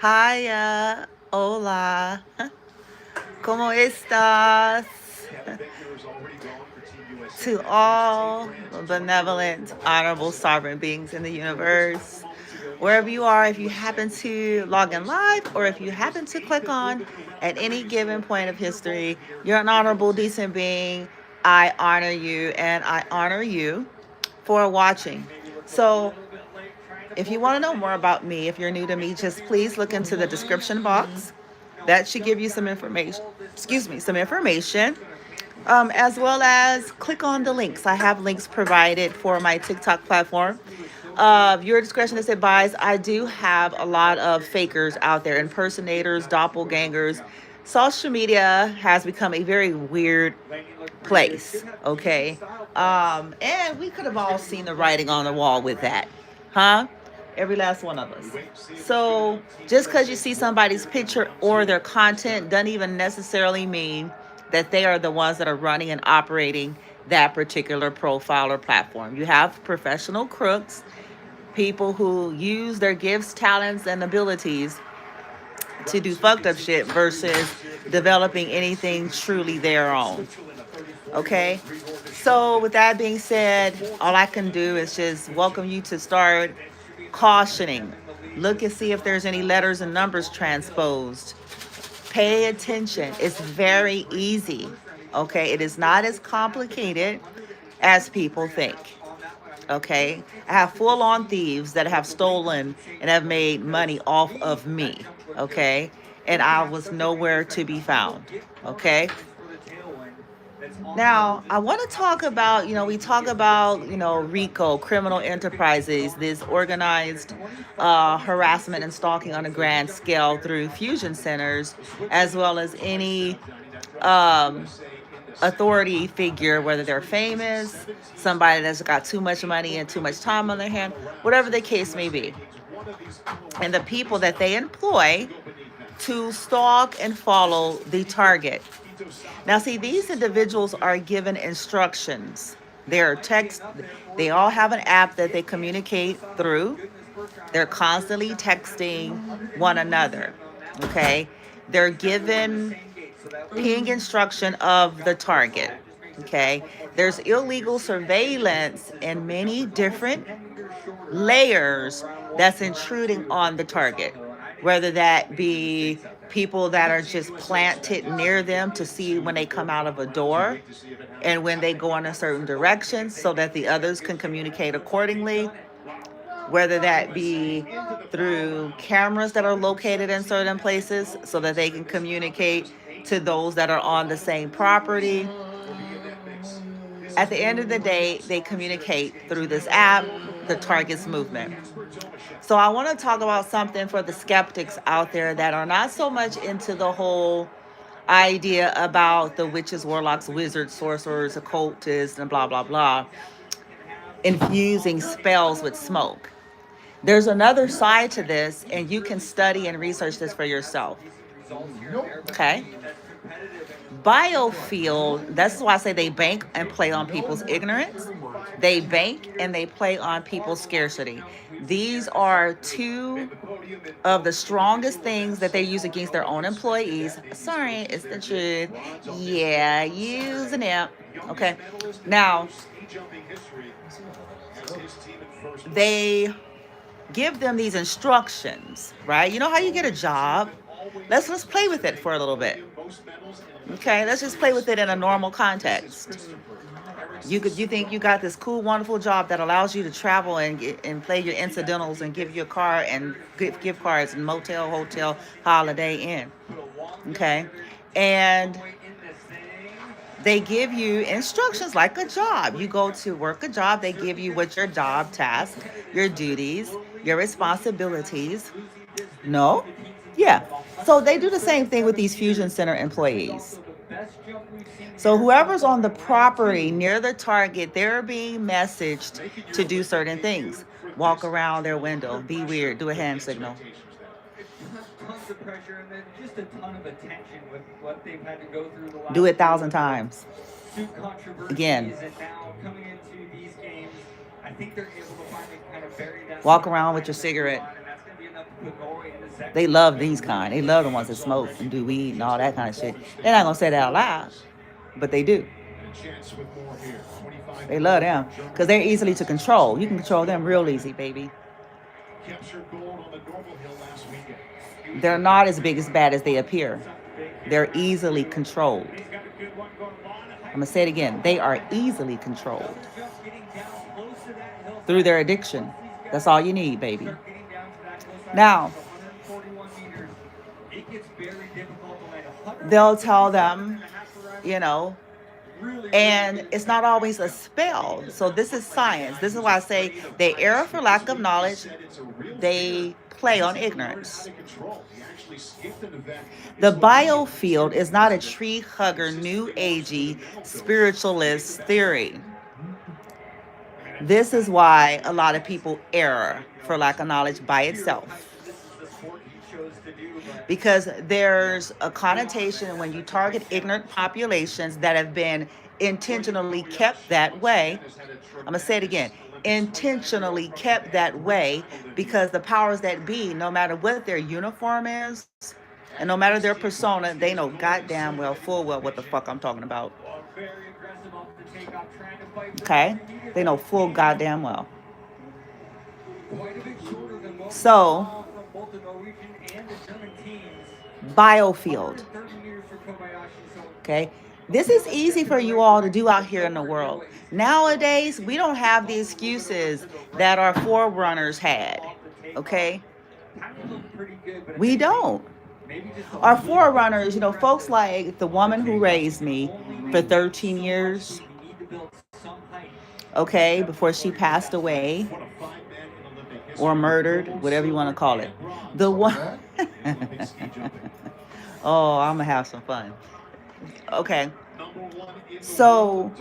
Hiya, hola, ¿cómo estás? To all benevolent, honorable, sovereign beings in the universe, wherever you are, if you happen to log in live or if you happen to click on at any given point of history, you're an honorable, decent being. I honor you and I honor you for watching. So, if you want to know more about me, if you're new to me, just please look into the description box. That should give you some information. Excuse me, some information. As well as click on the links. I have links provided for my TikTok platform. Your discretion is advised. I do have a lot of fakers out there, impersonators, doppelgangers. Social media has become a very weird place, okay? And we could have all seen the writing on the wall with that, huh? Every last one of us. So just because you see somebody's picture or their content doesn't even necessarily mean that they are the ones that are running and operating that particular profile or platform. You have professional crooks, people who use their gifts, talents, and abilities to do fucked up shit versus developing anything truly their own. Okay? So, with that being said, all I can do is just welcome you to start cautioning. Look and see if there's any letters and numbers transposed. Pay attention. It's very easy. Okay? It is not as complicated as people think. Okay? I have full on thieves that have stolen and have made money off of me. Okay? And I was nowhere to be found. Okay? Now, I want to talk about, we talk about, RICO, criminal enterprises, this organized harassment and stalking on a grand scale through fusion centers, as well as any um, authority figure, whether they're famous, somebody that's got too much money and too much time on their hand, whatever the case may be. And the people that they employ to stalk and follow the target. Now, see, these individuals are given instructions. They're text. They all have an app that they communicate through. They're constantly texting one another. Okay, they're given ping instruction of the target. Okay, there's illegal surveillance in many different layers that's intruding on the target, whether that be people that are just planted near them to see when they come out of a door and when they go in a certain direction so that the others can communicate accordingly, whether that be through cameras that are located in certain places so that they can communicate to those that are on the same property. At the end of the day, they communicate through this app, the target's movement. So I want to talk about something for the skeptics out there that are not so much into the whole idea about the witches, warlocks, wizards, sorcerers, occultists, and blah, blah, blah, infusing spells with smoke. There's another side to this, and you can study and research this for yourself. Okay? Biofield, that's why I say they bank and play on people's ignorance. They bank and they play on people's scarcity. These are two of the strongest things that they use against their own employees. Sorry, it's the truth. Yeah, using it. Okay. Now, they give them these instructions, right? You know how you get a job? Let's play with it for a little bit. Okay, let's just play with it in a normal context. You think you got this cool, wonderful job that allows you to travel and play your incidentals and give you a car and gift cards and motel, hotel, Holiday Inn. Okay, and they give you instructions like a job. You go to work a job. They give you what your job task, your duties, your responsibilities. No, yeah. So they do the same thing with these fusion center employees. So whoever's on the property near the target, they're being messaged to do certain things. Walk around their window, be weird, do a hand signal. Tons of pressure and then just a ton of attention with what they've had to go through the last. Do it 1,000 times. Again. And now coming into these games, I think they're able to finally kind of bury that. Walk around with your cigarette. And that's going to be enough to put Norway in this They love these kind. They love the ones that smoke and do weed and all that kind of shit. They're not gonna say that out loud, but they do. They love them because they're easily to control. You can control them real easy, baby. They're not as big as bad as they appear. They're easily controlled. I'm gonna say it again. They are easily controlled through their addiction. That's all you need, baby. Now, they'll tell them, you know, and it's not always a spell. So this is science. This is why I say they err for lack of knowledge. They play on ignorance. The biofield is not a tree hugger, new agey, spiritualist theory. This is why a lot of people err for lack of knowledge by itself. Because there's a connotation when you target ignorant populations that have been intentionally kept that way. I'm going to say it again, intentionally kept that way, because the powers that be, no matter what their uniform is and no matter their persona, they know goddamn well, full well what the fuck I'm talking about. Okay? They know full goddamn well. So, biofield. Okay? This is easy for you all to do out here in the world. Nowadays, we don't have the excuses that our forerunners had. Okay? We don't. Our forerunners, folks like the woman who raised me for 13 years, okay, before she passed away or murdered, whatever you want to call it. The one. Oh, I'm going to have some fun. Okay. So,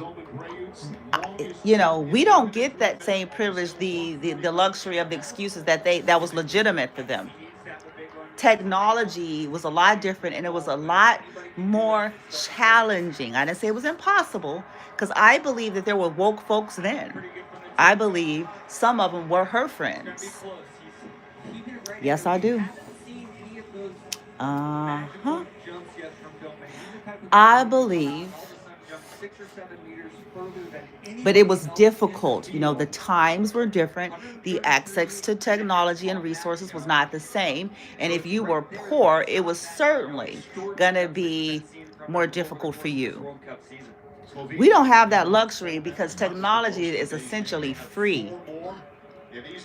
we don't get that same privilege, the luxury of the excuses that was legitimate for them. Technology was a lot different, and it was a lot more challenging. I didn't say it was impossible, because I believe that there were woke folks then. I believe some of them were her friends. Yes, I do. Uh-huh. I believe, but it was difficult. The times were different. The access to technology and resources was not the same. And if you were poor, it was certainly going to be more difficult for you. We don't have that luxury because technology is essentially free,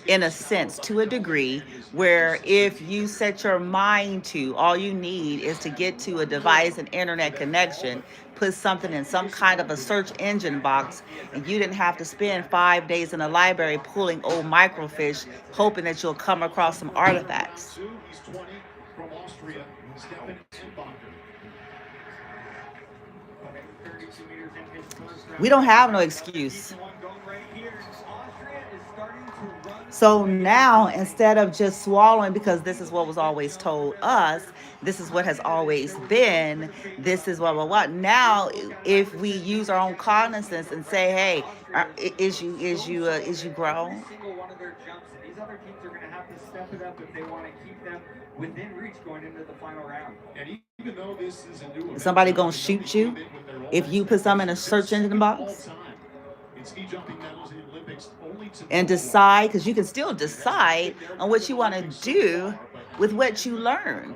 in a sense, to a degree, where if you set your mind to, all you need is to get to a device, an internet connection, put something in some kind of a search engine box, and you didn't have to spend 5 days in a library pulling old microfiche, hoping that you'll come across some artifacts. We don't have no excuse. So now, instead of just swallowing, because this is what was always told us, this is what has always been, this is what. Now, if we use our own cognizance and say, "Hey, is you grown?" These other teams are going to have to step it up if they want to keep them within reach going into the final round. And even though this is a new, somebody gonna shoot you if you put something in a search engine box and decide, because you can still decide on what you want to do with what you learn.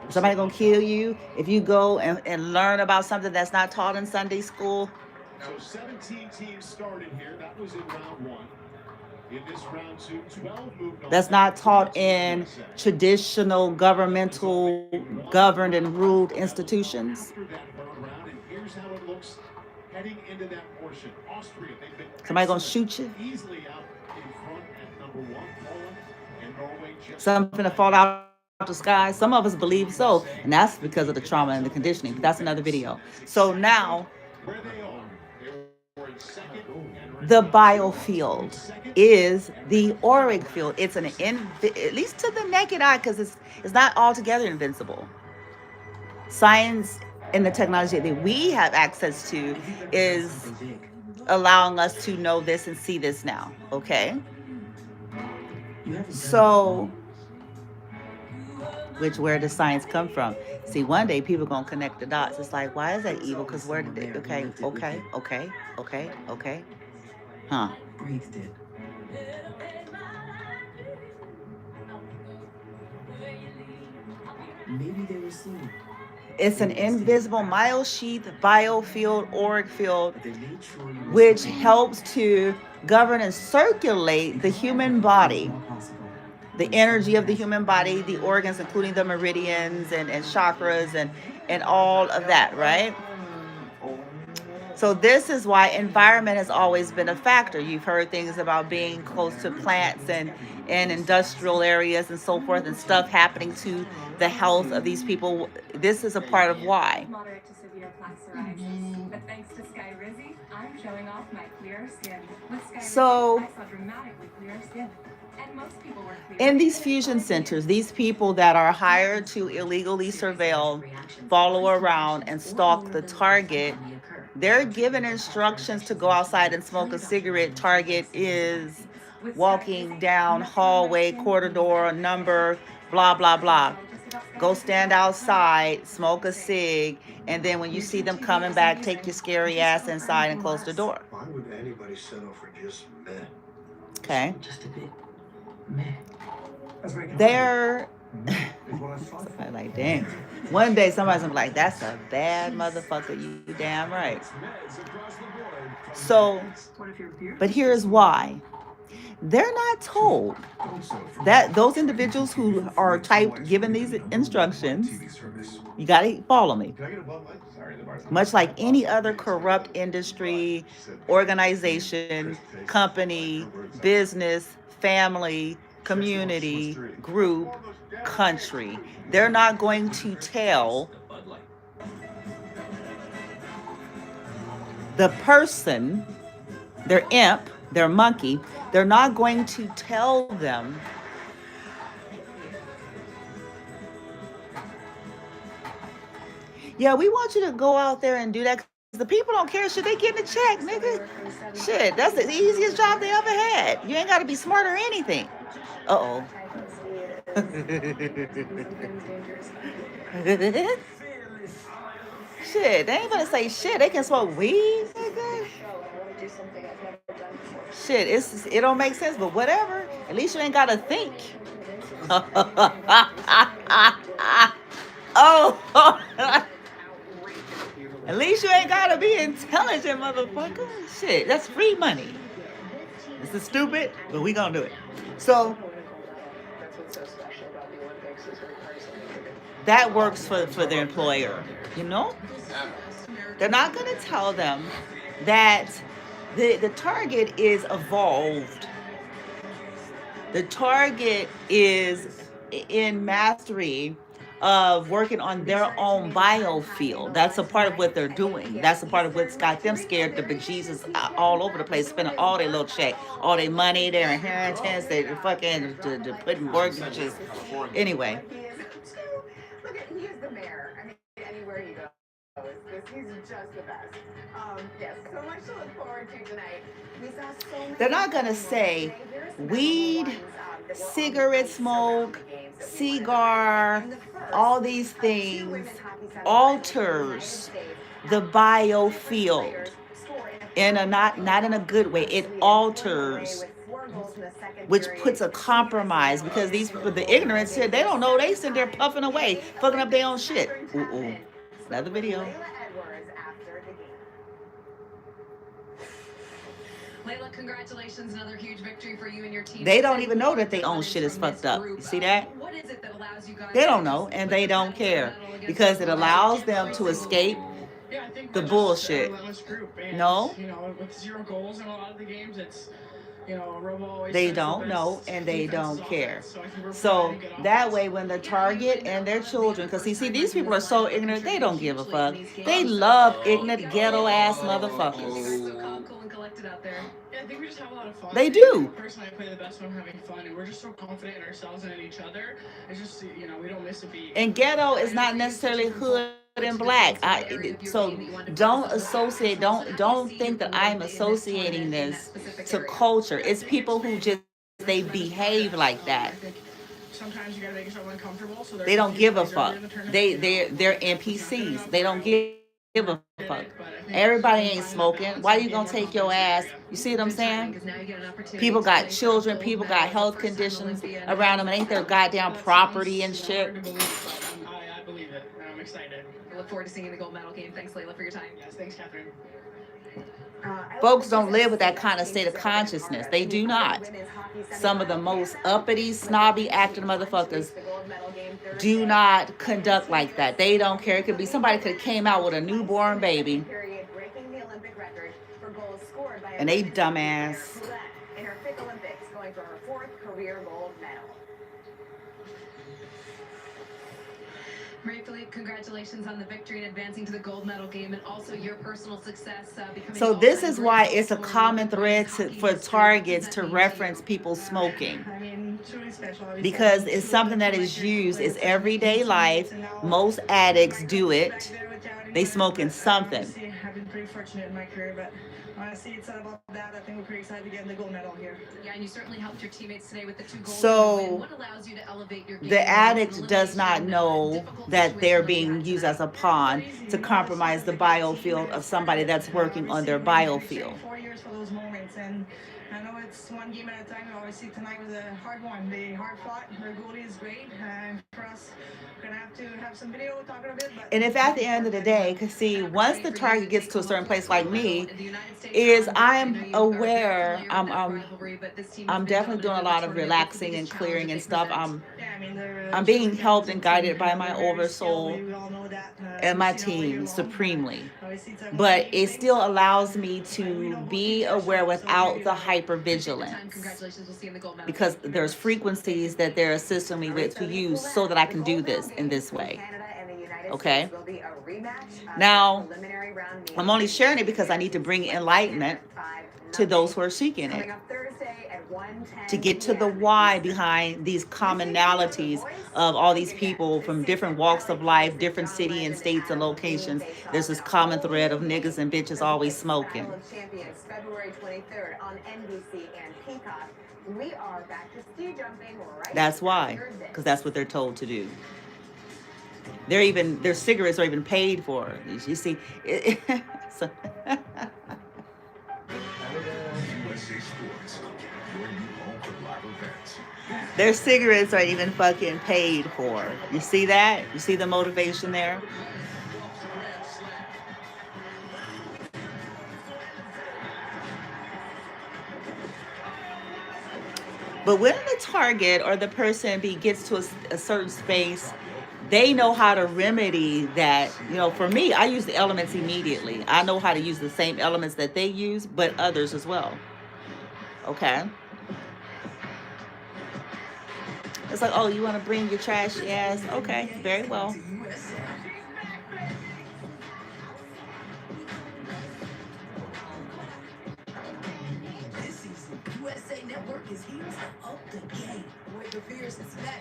Somebody gonna kill you if you go and learn about something that's not taught in Sunday school. So 17 teams started here. That was in round one. In this round two, 12 moved on. That's not taught in traditional governmental governed and ruled institutions. Somebody gonna shoot you? Something to fall out the sky? Some of us believe so, and that's because of the trauma and the conditioning. But that's another video. So now, the biofield is the auric field. It's at least to the naked eye, because it's not altogether invincible. Science and the technology that we have access to is allowing us to know this and see this now. Okay. So, which where does science come from? See, one day people gonna connect the dots. It's like, why is that evil? Because where did it? Okay, okay, okay, okay, okay. Huh? It's an invisible myosheath biofield auric field which helps to govern and circulate the human body, the energy of the human body, the organs, including the meridians and chakras and all of that, right? So this is why environment has always been a factor. You've heard things about being close to plants and industrial areas and so forth, and stuff happening to the health of these people. This is a part of why. Moderate to severe plaque psoriasis. But thanks to SkyRizzy, I'm showing off my clear skin. With SkyRizzy, so, I saw dramatically clear skin. And most people were clear. In these fusion centers, these people that are hired to illegally surveil, follow around, and stalk the target, they're given instructions to go outside and smoke a cigarette. Target is walking down hallway, corridor, number, blah, blah, blah. Go stand outside, smoke a cig, and then when you see them coming back, take your scary ass inside and close the door. Why would anybody settle for just meh? Okay. Just a bit meh. They're somebody like, dang. One day somebody's gonna be like, that's a bad motherfucker. You damn right. So, but here's why. They're not told that those individuals who are typed, given these instructions, you gotta follow me. Much like any other corrupt industry, organization, company, business, family, community, group, country, they're not going to tell the person, their imp, their monkey, they're not going to tell them yeah, we want you to go out there and do that because the people don't care. Shit, they getting a check, nigga. Shit, that's the easiest job they ever had. You ain't got to be smart or anything. Uh-oh. Shit, they ain't gonna say shit. They can smoke weed, nigga. Shit, it don't make sense, but whatever. At least you ain't gotta think. Oh, at least you ain't gotta be intelligent, motherfucker. Shit, that's free money. This is stupid, but we gonna do it. So that works for the employer, you know? They're not gonna tell them that the target is evolved. The target is in mastery of working on their own biofield. That's a part of what they're doing. That's a part of what's got them scared the bejesus all over the place, spending all their little check, all their money, their inheritance, their fucking to putting mortgages. Anyway. Look at, he's the mayor. I mean, anywhere you go, he's just the best. Yes, so much to look forward to tonight. They're not going to say weed, cigarette smoke, cigar, all these things alters the biofield in a not in a good way. It alters, which puts a compromise because these people, the ignorance here, they don't know. They sit there puffing away, fucking up their own shit. Ooh. Another video. Layla, congratulations, another huge victory for you and your team. They don't even know that their own shit is fucked up. You see that? What is it that allows you guys? They don't know, and they don't care because it allows them to escape the bullshit. No? You know, with zero goals in a lot of the games, it's, you know, Robo always they don't know and they don't care. So that way when the target and their children, because you see these people are so ignorant, they don't give a fuck. They love ignorant ghetto ass motherfuckers. Out there. Yeah, I think we just have a lot of fun. They do. Personally, I play the best when I'm having fun, and we're just so confident in ourselves and in each other. It's just, you know, we don't miss a beat. And ghetto is not necessarily hood and black. So don't associate. Don't think that I'm associating this to culture. It's people who just they behave like that. Sometimes you gotta make yourself uncomfortable. So They don't give a fuck. They're NPCs. They don't give a fuck. Everybody ain't smoking. Why you gonna take your ass? You see what I'm saying? People got children. People got health conditions around them, and ain't their goddamn property and shit. I believe it. I'm excited. I look forward to seeing the gold medal game. Thanks, Layla, for your time. Yes, thanks, Catherine. Folks don't live with that kind of state of consciousness. They do not. Some of the most uppity, snobby acting motherfuckers do not conduct like that. They don't care. It could be somebody could have came out with a newborn baby, and they dumbass. In her fifth Olympics, going for her fourth career gold medal. Marie-Philippe, congratulations on the victory and advancing to the gold medal game, and also your personal success becoming. So this is why it's a common thread for targets to reference people smoking, because it's something that is used. It's everyday life. Most addicts do it. They smoking something. I've been pretty fortunate in my career, but honestly, it's not about that. I think we're pretty excited to get the gold medal here. Yeah, and you certainly helped your teammates today with the 2 goals. So what allows you to elevate your game? the addict does not know that they're being used as a pawn to compromise the biofield of somebody that's working on their biofield. 4 years for those moments, and I know it's one game at a time. Obviously, tonight was a hard one. They hard fought. Their goalie is great, and for us, we're gonna have to have some video talking a bit. And if at the end of the day, because see, once the target gets to a certain place like me, is I'm aware, I'm definitely doing a lot of relaxing and clearing and stuff. I'm being helped and guided by my oversoul and my team supremely. But it still allows me to be aware without the hypervigilance, because there's frequencies that they're assisting me with to use so that I can do this in this way. Okay. Now, I'm only sharing it because I need to bring enlightenment to those who are seeking it, to get to the why behind these commonalities of all these people from different walks of life, different city and states and locations. There's this common thread of niggas and bitches always smoking. February 23rd on NBC and Peacock. We are back to ski jumping right. That's why, because that's what they're told to do. Their cigarettes are even paid for. You see, so their cigarettes are even fucking paid for. You see that? You see the motivation there? But when the target or the person gets to a certain space, they know how to remedy that. You know, for me, I use the elements immediately. I know how to use the same elements that they use, but others as well. Okay? It's like, oh, you want to bring your trashy ass? Okay, very well.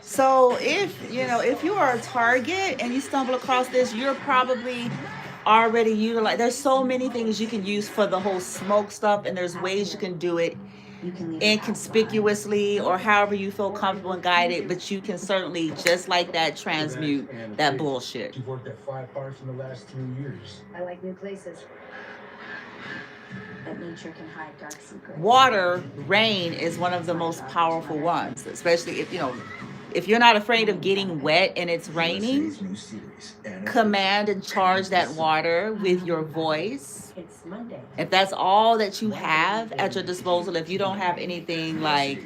So if you are a target and you stumble across this, you're probably already utilized. There's so many things you can use for the whole smoke stuff, and there's ways you can do it inconspicuously or however you feel comfortable and guided, but you can certainly, just like that, transmute that bullshit. You've worked at 5 parks in the last 3 years. I like new places. That nature can hide dark secrets. Water, rain is one of the most powerful ones, especially if you're not afraid of getting wet and it's raining. Command and charge that water with your voice. If that's all that you have at your disposal, if you don't have anything like,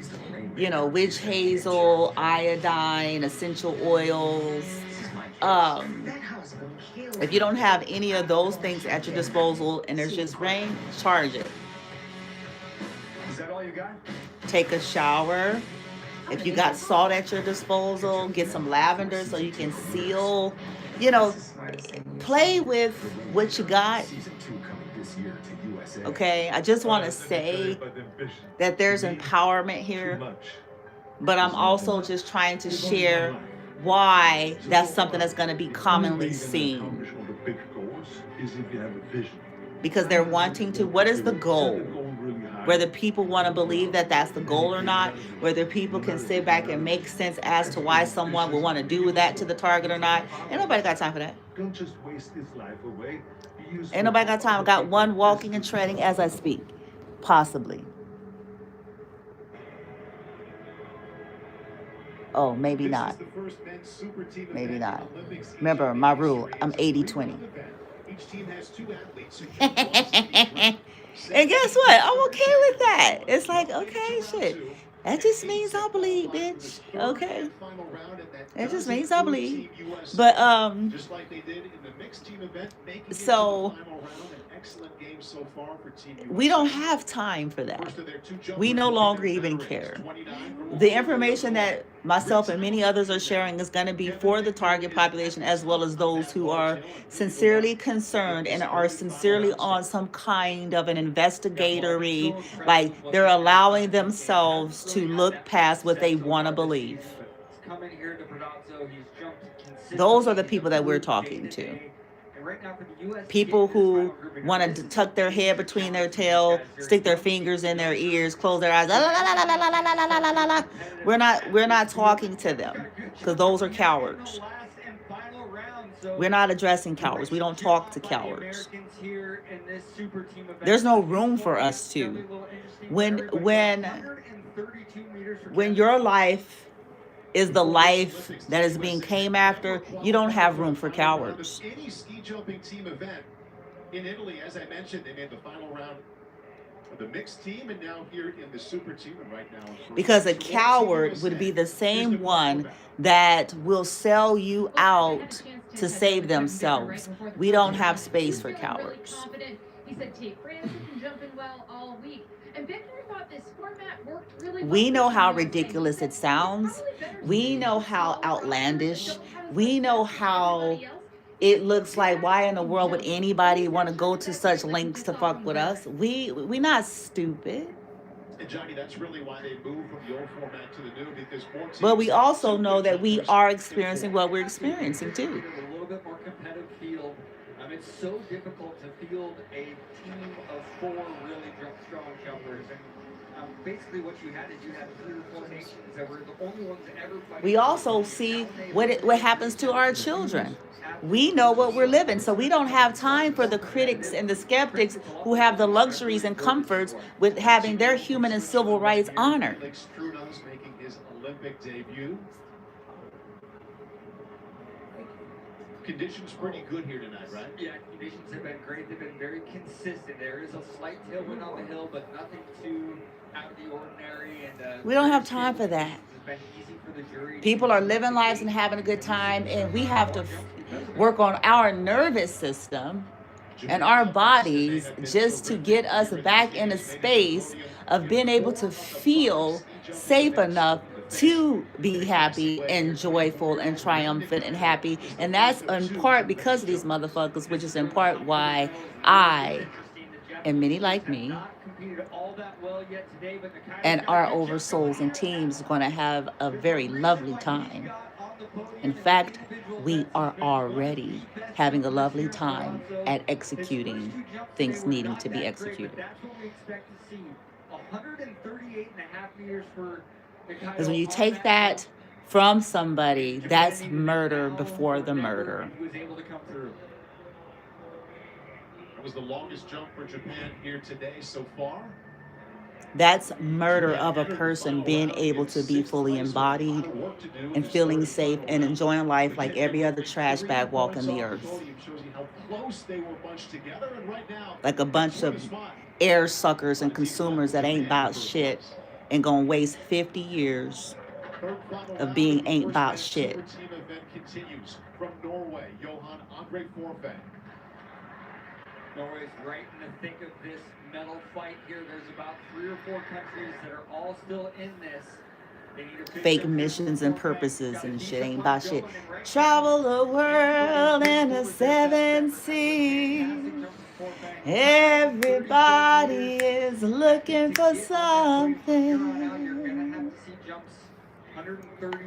witch hazel, iodine, essential oils, if you don't have any of those things at your disposal and there's just rain, charge it. Is that all you got? Take a shower. If you got salt at your disposal, get some lavender so you can seal. Play with what you got. Okay, I just want to say that there's empowerment here, but I'm also just trying to share why that's something that's going to be commonly seen. Because they're wanting to, what is the goal? whether people want to believe that that's the goal or not, whether people can sit back and make sense as to why someone would want to do that to the target or not. Ain't nobody got time for that. Don't just waste his life away. Ain't nobody got time. I got one walking and treading as I speak. Possibly. Oh, maybe not. Maybe not. Remember my rule, I'm 80-20. And guess what? I'm okay with that. It's like, okay, shit. That just means I believe, bitch. Okay. It just means I believe. But so we don't have time for that. We no longer even care. The information that myself and many others are sharing is going to be for the target population, as well as those who are sincerely concerned and are sincerely on some kind of an investigatory, like they're allowing themselves to look past what they want to believe. Those are the people that we're talking to. People who want to tuck their head between their tail, stick their fingers in their ears, close their eyes. We're not talking to them, because those are cowards. We're not addressing cowards. We don't talk to cowards. There's no room for us to. When your life is the life that is being came after, you don't have room for cowards. Any ski jumping team event in Italy, as I mentioned, they made the final round of the mixed team, and now here in the super team, and right now. Because a coward would be the same one that will sell you out to save themselves. We don't have space for cowards. He said Tate France has been jumping well all week. And Victor thought this format worked really well. We know how ridiculous it sounds. We know how outlandish. We know how it looks like, why in the world would anybody want to go to such lengths to fuck with us? We not stupid. And Johnny, that's really why they moved from the old format to the new, because more teams. But we also know that we are experiencing what we're experiencing too. A little bit more competitive field. It's so difficult to field a team of 4 really strong jumpers. And basically what you had is you had 3 or 4 nations that were the only ones ever fighting. We also see what happens to our children. We know what we're living, so we don't have time for the critics and the skeptics who have the luxuries and comforts with having their human and civil rights honored. Making his Olympic debut. Conditions pretty good here tonight, right? Yeah, conditions have been great. They've been very consistent. There is a slight tailwind on the hill, but nothing too out of the ordinary. And we don't have time for that. People are living lives and having a good time, and we have to work on our nervous system and our bodies just to get us back in a space of being able to feel safe enough to be happy and joyful and triumphant and happy. And that's in part because of these motherfuckers, which is in part why I, and many like me, and our oversouls and teams are going to have a very lovely time. In fact, we are already having a lovely time at executing things needing to be executed. Because when you take that from somebody, that's murder before the murder. That was the longest jump for Japan here today so far. That's murder of a person being able to be fully embodied and feeling safe and enjoying life like every other trash bag walking the earth. Like a bunch of air suckers and consumers that ain't about shit and gonna waste 50 years of being ain't about shit. From Norway, Johan Andre Forfang. Norway's right in the thick of this medal fight here. There's about 3 or 4 countries that are all still in this. Fake missions and purposes and shit ain't about shit. Travel the world in the 7 seas. Everybody is looking for something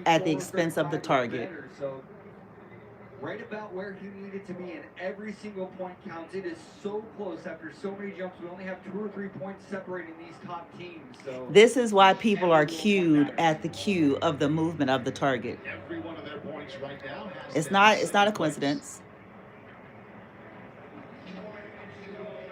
at the expense of the target. right about where he needed to be, and every single point counts. It is so close after so many jumps. We only have 2 or 3 points separating these top teams. So this is why people are cued at the cue of the movement of the target. Every one of their points right now has It's them not in it's not a second place. coincidence.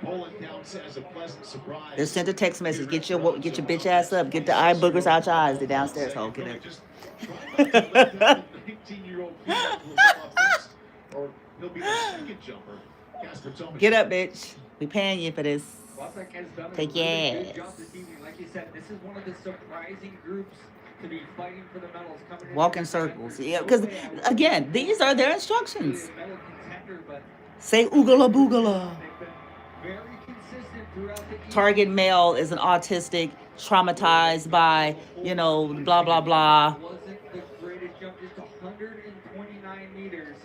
Poland counts as a pleasant surprise. They sent a text message. Get your bitch ass up. Get the eye boogers out your eyes. They're downstairs. Hold, get it. Just try not to let down the 19-year-old female who will come up next, or he'll be the second jumper. Casper Tomas. Get up, bitch. We paying you for this. Wozniak has done a Take really your good job ass. this evening. Like you said, this is one of the surprising groups to be fighting for the medals. Coming Walk in circles. Yeah, because again, these are their instructions. Say oogala boogala. Very consistent throughout the evening. Target male is an autistic, traumatized by, blah, blah, blah. Wasn't the greatest jump, just 129 meters.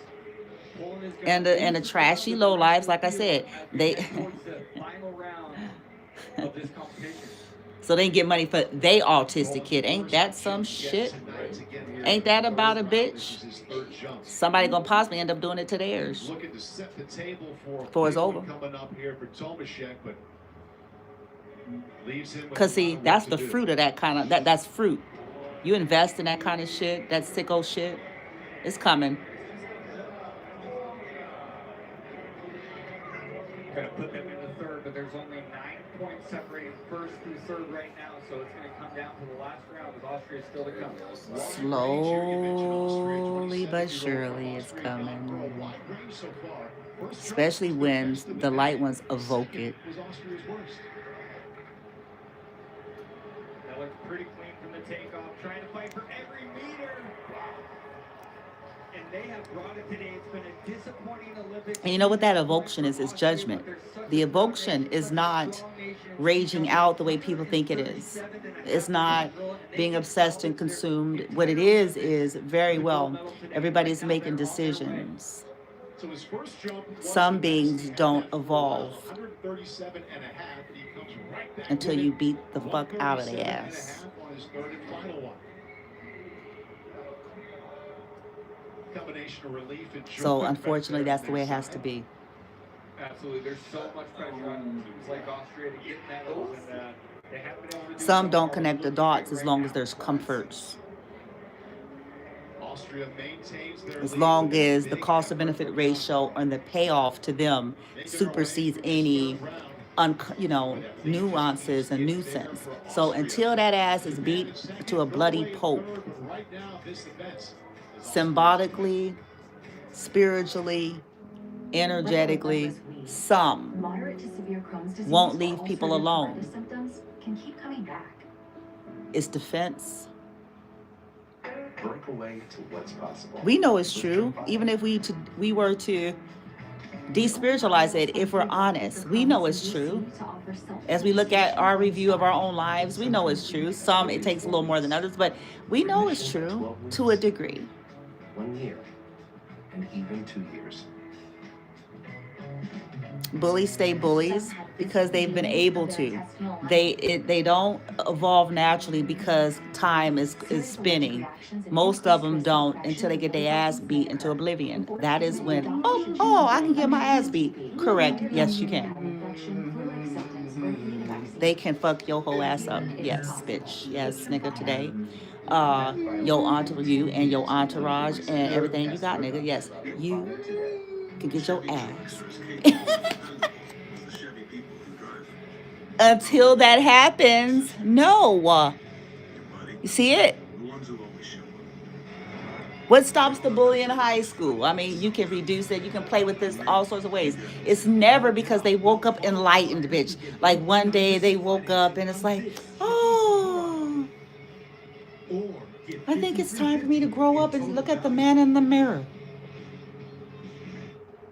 And the trashy lowlifes, like I said, they Towards the final round of this competition. so they get money for they autistic kid. Ain't that some shit? Ain't that about a bitch? Somebody gonna possibly end up doing it to theirs Looking to set the table for before it's over. coming up here for Tomaszek, but leaves him with Cause a see, lot of that's work the to do. fruit of that kind of that's fruit. You invest in that kind of shit, that sicko shit, it's coming. Gonna put them in the third, but there's only 9 points separating first through third right now, so it's gonna come down to the last round with Austria still to come. Slowly but surely it's coming. Especially when the light ones evoke it. Was Austria's worst. That looks pretty clean from the takeoff, trying to fight for every meter. And they have brought it today. It's been a disappointing Olympics. And you know what that evocation is? It's judgment. The evocation is not raging out the way people think it is. It's not being obsessed and consumed. What it is very well, everybody's making decisions. So his first jump was Some the beings best. don't evolve 137 and a half, and he comes right back until with you it. beat the fuck out of their 137 and a ass. half on his third and final one. Combination of relief and joy. So unfortunately, that's the way it has to be. Absolutely. There's so much pressure on teams like Austria to get medals, and they haven't been able to do Some so don't far. connect the dots as long as there's comforts. Austria maintains their As lead long with a as the big cost of effort benefit from ratio and the payoff to them supersedes any nuances and nuisance. So until that ass is beat to a bloody pulp, right now this event symbolically, spiritually, energetically, some Moderate to severe Crohn's disease won't or leave people ulcerative alone. colitis symptoms can keep coming back. It's defense. Break away to what's possible. We know it's true, even if we were to despiritualize it. If we're honest, we know it's true. As we look at our review of our own lives, we know it's true. Some it takes a little more than others, but we know it's true to a degree. 1 year, and even 2 years. Bullies stay bullies because they've been able to. They don't evolve naturally because time is spinning. Most of them don't until they get their ass beat into oblivion. That is when, oh, I can get my ass beat. Correct. Yes, you can. They can fuck your whole ass up. Yes, bitch. Yes, nigga, today. You and your entourage and everything you got, nigga. Yes, you can get your ass. Until that happens, no. You see it? What stops the bully in high school? I mean, you can reduce it. You can play with this all sorts of ways. It's never because they woke up enlightened, bitch. Like one day they woke up and it's like, oh, I think it's time for me to grow up and look at the man in the mirror.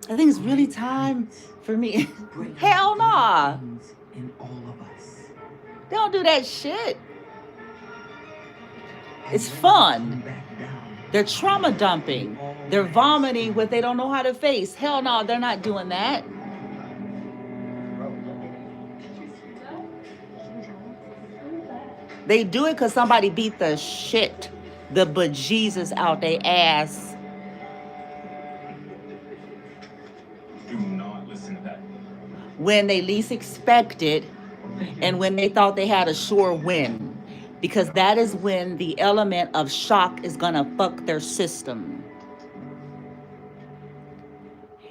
I think it's really time for me. Hell nah. In all of us. They don't do that shit. It's fun. They're trauma dumping. They're vomiting what they don't know how to face. Hell no, they're not doing that. They do it because somebody beat the shit, the bejesus out their ass. when they least expected and when they thought they had a sure win, because that is when the element of shock is going to fuck their system.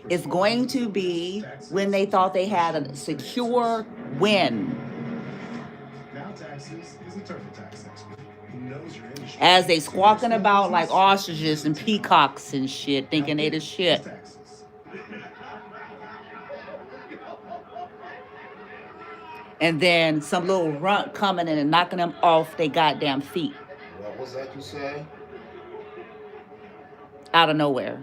It's going to be when they thought they had a secure win. Now Taxes is a turtle tax expert who knows your industry. As they squawking about like ostriches and peacocks and shit, thinking they the shit. And then some little runt coming in and knocking them off their goddamn feet. What was that you say? Out of nowhere.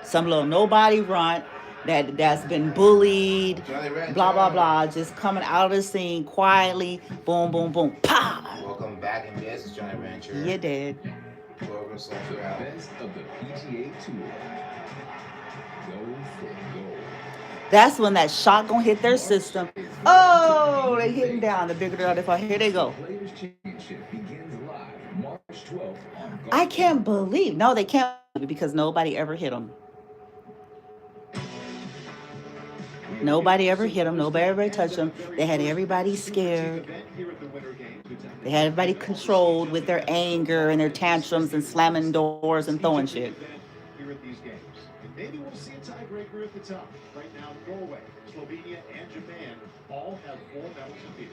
Some little nobody runt that's been bullied, blah, blah, blah, just coming out of the scene quietly, boom, boom, boom, pow! Welcome back in business, Johnny Rancher. You did. Whoever sought you out. Best of the PGA Tour. Go for gold. That's when that shot gonna hit their system. Oh, they hitting down. The bigger the other. Here they go. Players Championship begins live March 12th on I can't believe. No, they can't, because nobody ever hit them. Nobody ever hit them. Nobody ever touched them. They had everybody scared. They had everybody controlled with their anger and their tantrums and slamming doors and throwing shit. Here at these games. Maybe we'll see a tiebreaker at the top. Right now, Norway, Slovenia, and Japan all have 4 medals apiece.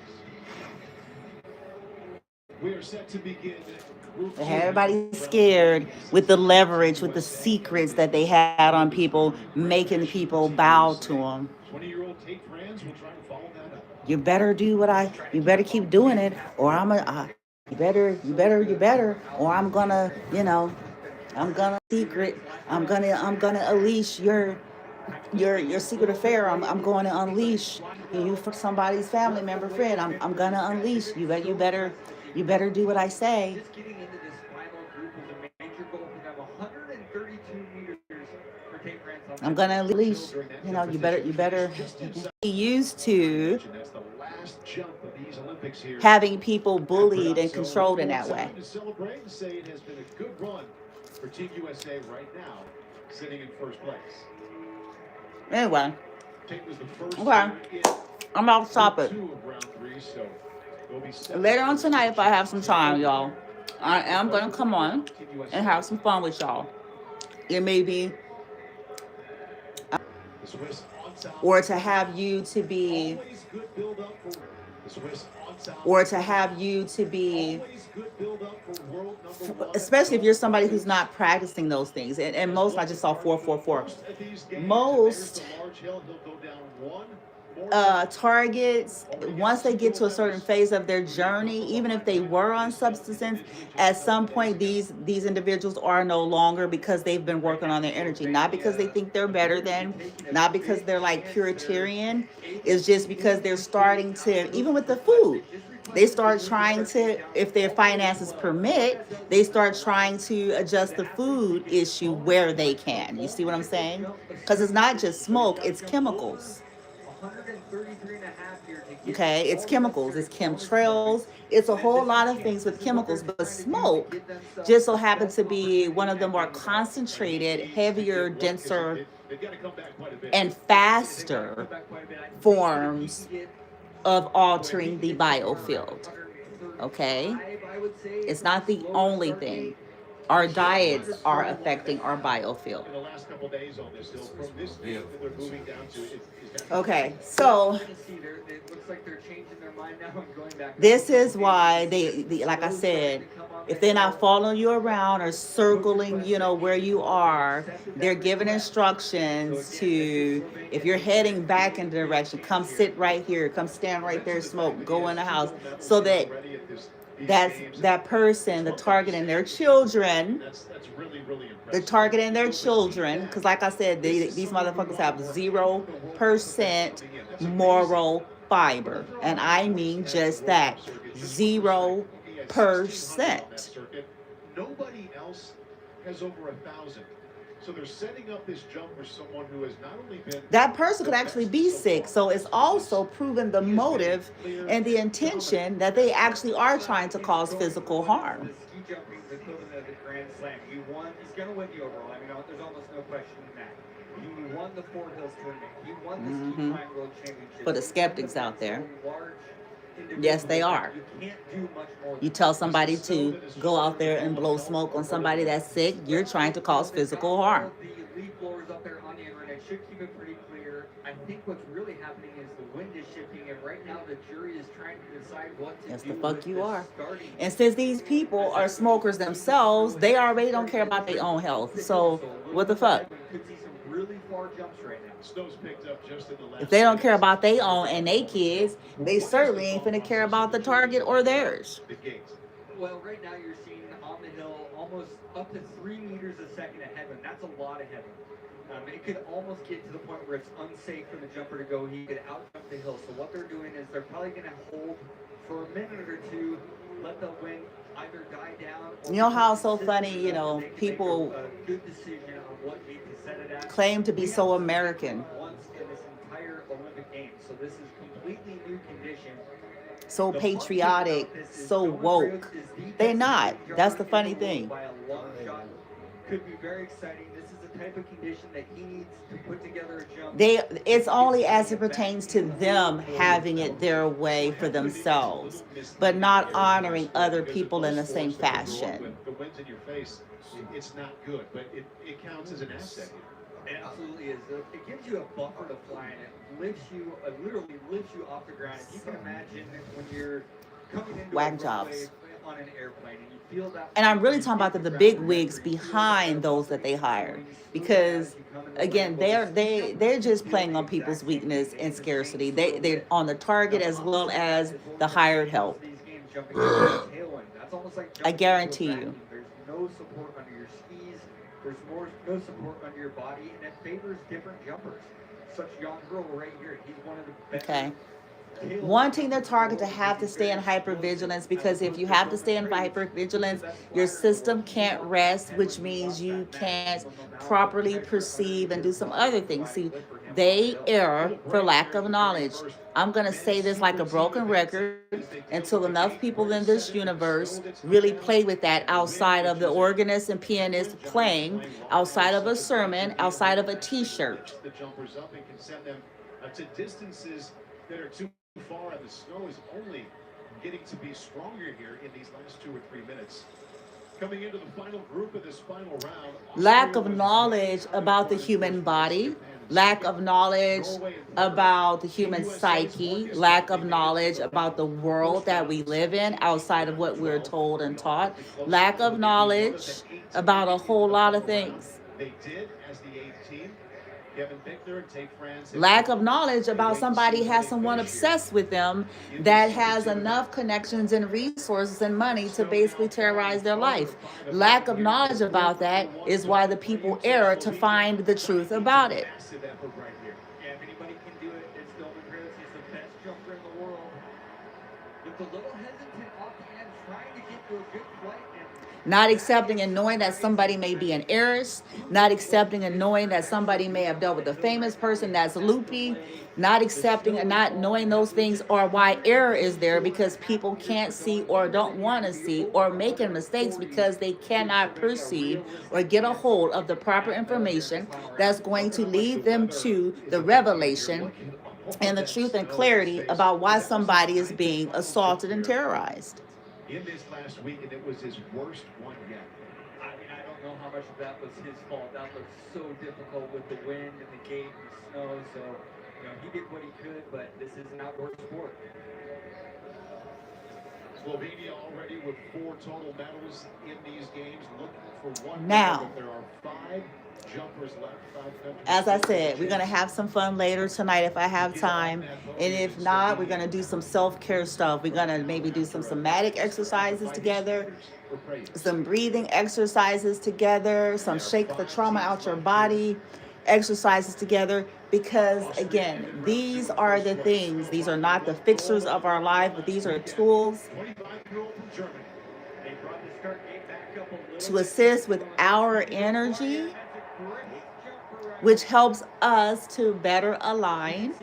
We are set to begin. They had everybody scared with the leverage, with the secrets that they had on people, making people bow to them. 20-year-old Tate France will try to follow that up. You better do you better keep doing it, or you better, or I'm gonna, I'm gonna secret, I'm gonna unleash your secret affair. I'm going to unleash you for somebody's family member, friend. I'm gonna unleash you. You better do what I say. Just getting into this final group is a major goal. We have 132 meters for Tate France. I'm gonna unleash. You better. He used to having people bullied and controlled in that way. To celebrate and say it has been a good run for Team USA right now, sitting in first place. Anyway, Tate was the first okay, I'm about to stop it. 2 of round 3, so there'll be 7 Later on tonight, if I have some time, y'all, I am gonna come on and have some fun with y'all. It may be, or to have you to be, especially if you're somebody who's not practicing those things. And most, I just saw 444. Most targets, once they get to a certain phase of their journey, even if they were on substances, at some point these individuals are no longer, because they've been working on their energy, not because they think they're better than, not because they're like Puritan. It's just because they're starting to, even with the food, they start trying to, if their finances permit, they start trying to adjust the food issue where they can. You see what I'm saying? Because it's not just smoke, it's chemicals. Okay, it's chemicals, it's chemtrails, it's a whole lot of things with chemicals, but smoke just so happens to be one of the more concentrated, heavier, denser, and faster forms of altering the biofield. Okay, it's not the only thing. Our diets are affecting our biofield. Okay, so this is why they like I said, if they're not following you around or circling, where you are, they're giving instructions to, if you're heading back in the direction, come sit right here, come stand right there, smoke, go in the house, so that that person, the target and their children, because like I said, these motherfuckers have 0% moral fiber, and I mean just that, 0%. Nobody else has over 1,000. So they're setting up this jump for someone who has not only been... That person could actually be sick. So it's also proven the motive and the intention that they actually are trying to cause physical harm. Grand Slam. He won. He's going to win the overall. I mean, there's almost no question in that. He won the Four Hills tournament. He won the Ski Flying World Championship. For the skeptics out there, yes, they are. You can't do much more. You tell somebody to go out there and blow smoke on somebody that's sick, you're trying to cause physical harm. The lead blowers up there on the internet should keep it pretty clear. I think what's really happening is the wind is shifting, and right now the jury is trying to decide what to do. Yes, the fuck you are. Starting. And since these people are smokers themselves, they already don't care about their own health. So what the fuck? Could see some really far jumps right now. Snow's picked up just in the last If they don't care about their own and their kids, they certainly ain't finna care about the target or theirs. Well, right now you're seeing on the hill almost up to 3 meters a second of headwind. That's a lot of headwind. It could almost get to the point where it's unsafe for the jumper to go. He could out jump the hill. So what they're doing is they're probably going to hold for a minute or two, let the wind either die down. You know how it's so funny, you know, people good decision on what gate to set it at. claim to be so American, Once in this entire Olympic Games. So this is completely new condition. so patriotic, so woke. They're not. That's the funny thing. By a long shot. Could be very exciting. This is the type of condition that he needs to put together a jump. It's only as it pertains to them having it their way for themselves, but not honoring other people in the same fashion. The wind's in your face, it's not good, but it counts as an asset here. It absolutely is. It gives you a buffer to fly, and it lifts you, literally lifts you off the ground. If you can imagine when you're coming into Whack a jobs. runway on an airplane, and you feel that. And I'm really talking about the big wigs behind those that they hire, because again, they're just playing on people's weakness and scarcity. They're on the target as well as the hired help. I guarantee you. There's no support under your skis. There's no support under your body, and it favors different jumpers. Such young girl right here. He's one of the best. Okay. Wanting the target to have to stay in hypervigilance, because if you have to stay in hypervigilance, your system can't rest, which means you can't properly perceive and do some other things. See, they err for lack of knowledge. I'm going to say this like a broken record until enough people in this universe really play with that outside of the organist and pianist playing, outside of a sermon, outside of a t-shirt. The jumpers up and can send them to distances that are too far, and the snow is only getting to be stronger here in these last 2 or 3 minutes. Coming into the final group of this final round. Lack of knowledge about the human body, lack of knowledge about the human psyche, lack of knowledge about the world that we live in outside of what we're told and taught, lack of knowledge about a whole lot of things. They did as the 8th team. Kevin Bickner and Tate France. Lack of knowledge about somebody has someone obsessed with them that has enough connections and resources and money to basically terrorize their life. Lack of knowledge about that is why the people err to find the truth about it. Yeah, if anybody can do it, it's Dylan Chris. He's the best jumper in the world. With a little hesitant offhand, trying to get to a good flight. Not accepting and knowing that somebody may be an heiress, not accepting and knowing that somebody may have dealt with a famous person that's loopy, not accepting and not knowing those things are why error is there, because people can't see or don't want to see, or making mistakes because they cannot perceive or get a hold of the proper information that's going to lead them to the revelation and the truth and clarity about why somebody is being assaulted and terrorized. In this last week, and it was his worst one yet. I mean, I don't know how much of that was his fault. That was so difficult with the wind and the gate and the snow. So, you know, he did what he could, but this is an outdoor sport. Slovenia already with 4 total medals in these games, looking for one. Now, there are 5 jumpers left. 5 countries. as I said, we're going to have some fun later tonight if I have time. And if not, we're going to do some self-care stuff. We're going to maybe do some somatic exercises together, some breathing exercises together, some shake the trauma out your body exercises together. Because, again, these are the things. These are not the fixtures of our life, but these are tools to assist with our energy, which helps us to better align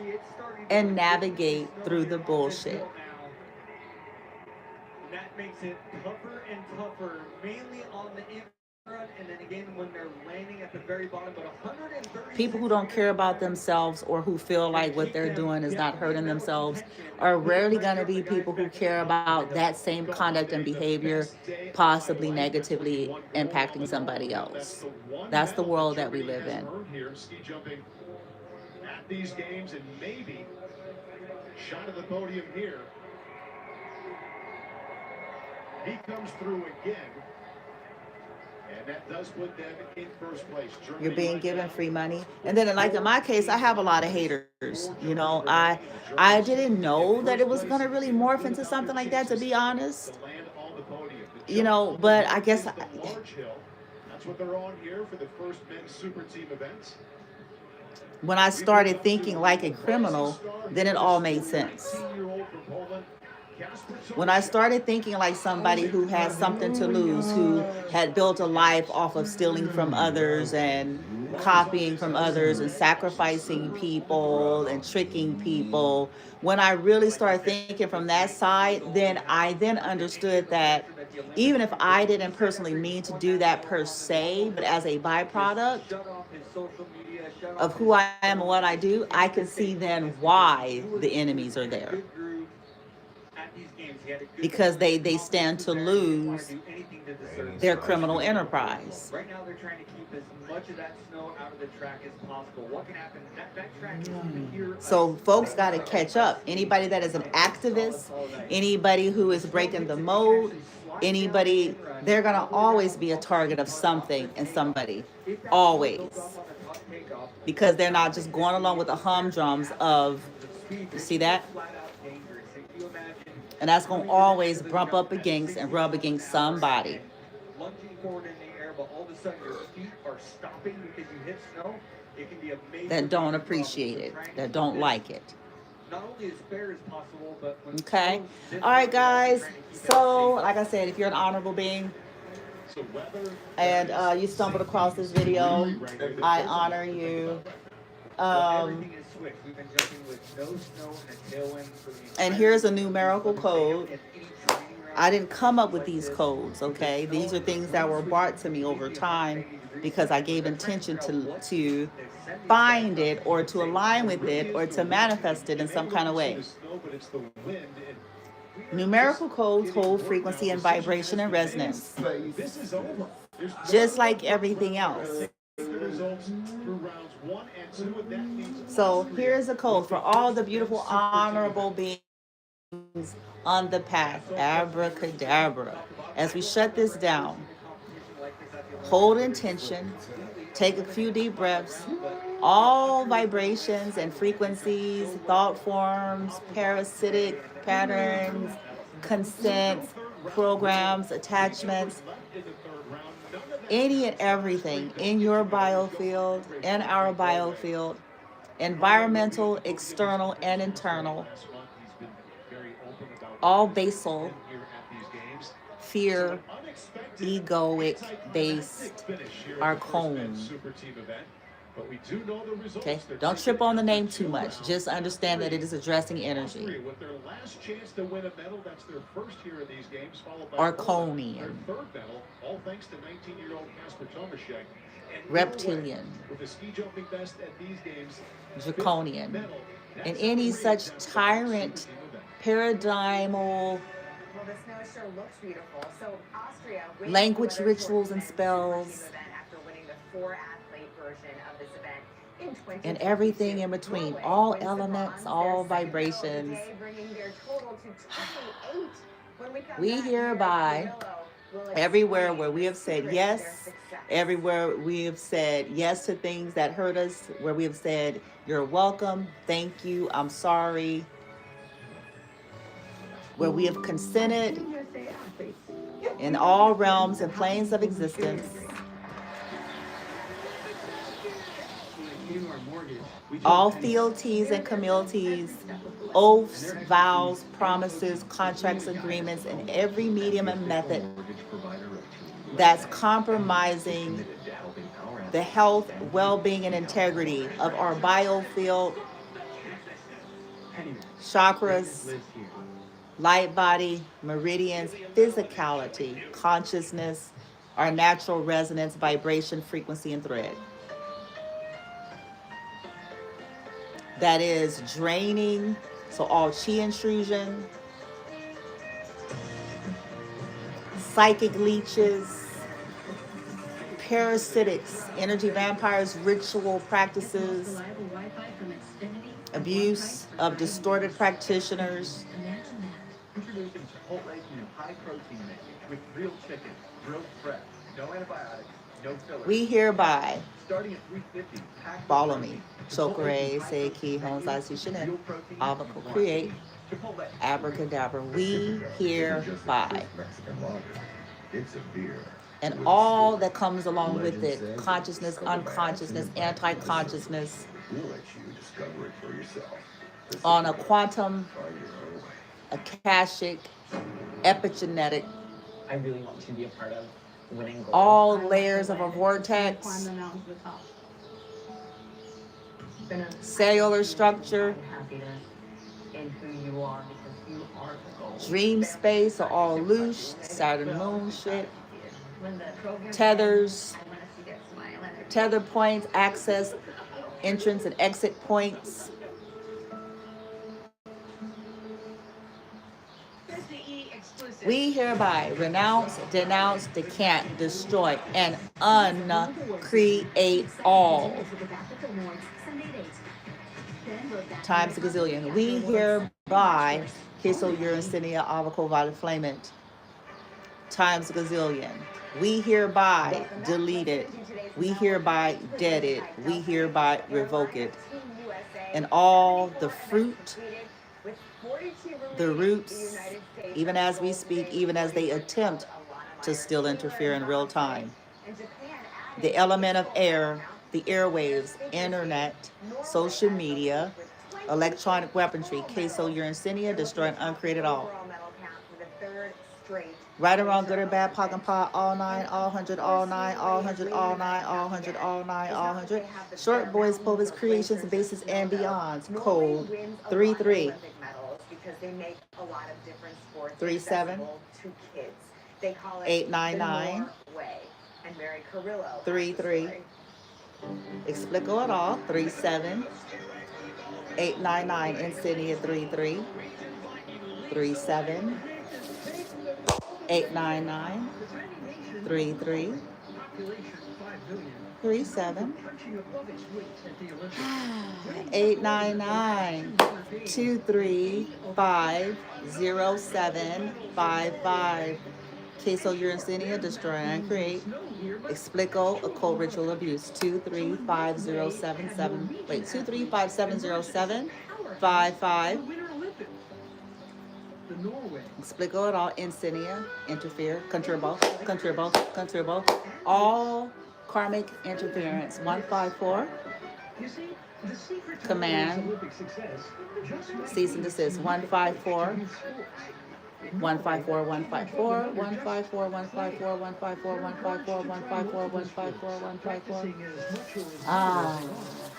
and navigate through the bullshit. That makes it tougher and tougher, mainly on the And then again, when they're landing at the very bottom, but 130 People who don't care about themselves or who feel like what they're doing is not hurting themselves are rarely going to be people who care about that same conduct and behavior possibly negatively impacting somebody else. That's the world that we live in. Here, ski jumping at these games, and maybe shot at the podium here. He comes through again. And that does put them in first place. Germany You're being right given now. free money. And then like in my case, I have a lot of haters. You know, I didn't know that it was gonna really morph into something like that, to be honest. To land on the podium. The You jump know, but I guess is the large hill. That's what they're on here for the first men's super team events. when I started thinking like a criminal, then it all made sense. 18-year-old from Poland, Kasper When I started thinking like somebody who has something to lose, who had built a life off of stealing from others and copying from others and sacrificing people and tricking people, when I really started thinking from that side, then I then understood that even if I didn't personally mean to do that per se, but as a byproduct of who I am and what I do, I can see then why the enemies are there. Because they stand to lose their criminal enterprise. Right now they're trying to keep as much of that snow out of the track as possible. What can happen? That track is here. So folks got to catch up. Anybody that is an activist, anybody who is breaking the mold, anybody, they're going to always be a target of something and somebody. Always. Because they're not just going along with the humdrums of, you see that? And that's going to always bump up against and rub against somebody. Lunging forward in the air, but all of a sudden your feet are stopping because you hit snow. It can be amazing. That don't appreciate it, that don't like it. Not only as fair as possible, but when okay. All right, guys. So, like I said, if you're an honorable being and you stumbled across this video, I honor you. And here's a numerical code. I didn't come up with these codes, okay? These are things that were brought to me over time because I gave intention to find it or to align with it or to manifest it in some kind of way. Numerical codes hold frequency and vibration and resonance, just like everything else. So here's a code for all the beautiful, honorable beings on the path. Abracadabra. As we shut this down, hold intention, take a few deep breaths. All vibrations and frequencies, thought forms, parasitic patterns, consents, programs, attachments, any and everything in your biofield, in our biofield, environmental, external, and internal, all basal, fear, egoic based, are cones. Okay, don't trip on the name too much. Just understand that it is addressing energy. Arconian. Reptilian. Draconian. And any such tyrant, paradigmal, language, rituals, and spells, and everything in between, all elements, all vibrations. We hereby, everywhere where we have said yes, everywhere we have said yes to things that hurt us, where we have said, you're welcome, thank you, I'm sorry, where we have consented in all realms and planes of existence, all fealties and communities, oaths, vows, promises, contracts, agreements, and every medium and method that's compromising the health, well-being, and integrity of our biofield, chakras, light body, meridians, physicality, consciousness, our natural resonance, vibration, frequency, and thread. That is draining. So all chi intrusion, psychic leeches, parasitics, energy vampires, ritual practices, abuse of distorted practitioners. Introducing Chipotle's new high-protein menu with grilled chicken, grilled fresh, no antibiotics, no fillers. We hereby Starting at $3.50, follow me. Chokore, Seiki, Honzai, Sushinen, Avako, Create, Abracadabra. We hereby. It's a beer. And all that comes along with it, consciousness, unconsciousness, anti-consciousness, We'll let you discover it for yourself. on a quantum, Find your own way. akashic, epigenetic, I really want to be a part of winning gold. all layers of a Climb vortex, the mountain to the top. cellular structure, Happiness in who you are because you are the gold. dream space are all loose, Saturn moon shit, When the program tethers, I want to see their smile and their tether points, access, entrance and exit points. We hereby renounce, denounce, decant, destroy, and uncreate all. Times a gazillion. We hereby, Kiso Uricinia Avoco Violet Flamant. Times a gazillion. We hereby delete it. We hereby dead it. We hereby revoke it. And all the fruit, the roots, even as we speak, even as they attempt to still interfere in real time. The element of air, the airwaves, internet, social media, electronic weaponry, queso uricinia, destroy and uncreate all. Right or wrong, good or bad, POC and POD, all 9, all 100, all 9, all 100, all 9, all 100, all 9, all 100. Short boys, povers, creations, bases, and beyonds. Code 33. Because they make a lot of different sports 37 accessible to kids. They call it 899 the Way. And Mary Carrillo. 33. Explico it all. 37 899 Insignia 33 37 899 33 37 899 235 0755. Queso Uricinia, destroy and create. Explico occult ritual abuse 235077. Wait, 2357075. Explico it all. Insignia, interfere, conturbo. All karmic interference. 154. Command. Cease and desist. 154. 154, 154, 154, 154, 154, 154, 154, 154, 154.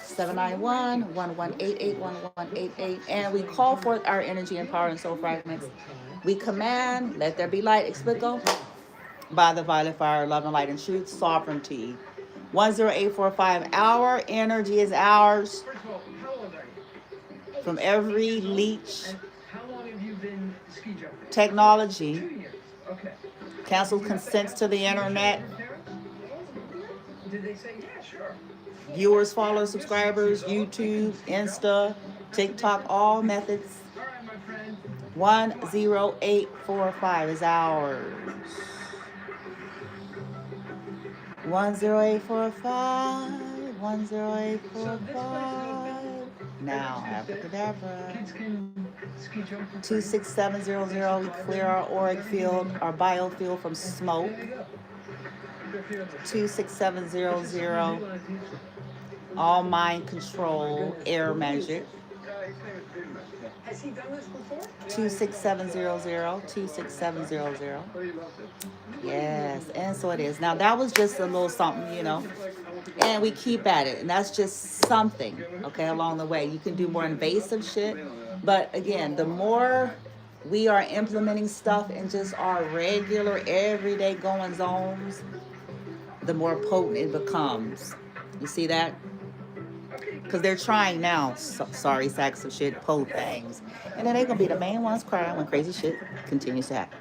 791, 1188, 1188. And we call forth our energy and power and soul fragments. We command, let there be light, explico, by the violet fire, love and light and truth, sovereignty. 10845, our energy is ours. From every leech, technology, cancel consents to the internet, viewers, followers, subscribers, YouTube, Insta, TikTok, all methods. 10845 is ours. 10845, 10845. Now, abracadabra. 26700, we clear our auric field, our biofield from smoke. 26700, all mind control, air magic. Has he done this before? 26700, 26700. Yes, and so it is. Now that was just a little something, you know, and we keep at it, and that's just something, okay, along the way. You can do more invasive shit, but again, the more we are implementing stuff in just our regular, everyday going zones, the more potent it becomes. You see that? Because they're trying now, sorry sacks of shit, pull things. And then they're going to be the main ones crying when crazy shit continues to happen.